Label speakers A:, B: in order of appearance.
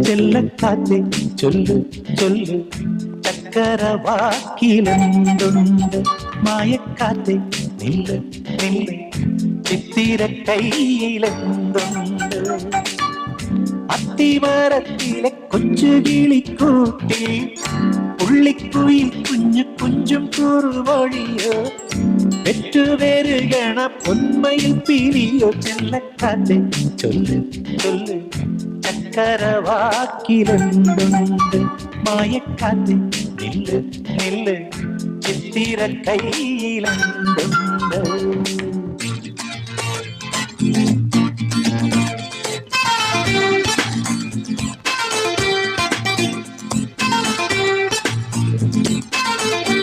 A: ചെല്ലക്കാറ്റെ ചൊല്ലു ചൊല്ലു ചക്കരവാക്കിലെന്തുണ്ട് മായക്കാറ്റെ നില്ല് നില്ല് ചിത്തിര കയ്യിലെന്തുണ്ട് അത്തിമരത്തിലെ കൊച്ചു കിളിക്കൂട്ടി പുള്ളിക്കുയിൽ കുഞ്ഞു കുഞ്ചും കുറുവഴിയോ പെറ്റുവരുകണ പൊന്മയിൽ പിരിയോ ചെല്ലക്കാറ്റെ ചൊല്ലു ചൊല്ലു ചക്കരവാക്കിലെന്തുണ്ട് മായക്കാറ്റെ നില്ല് നില്ല് ചിത്തിര കയ്യിലെന്തുണ്ട്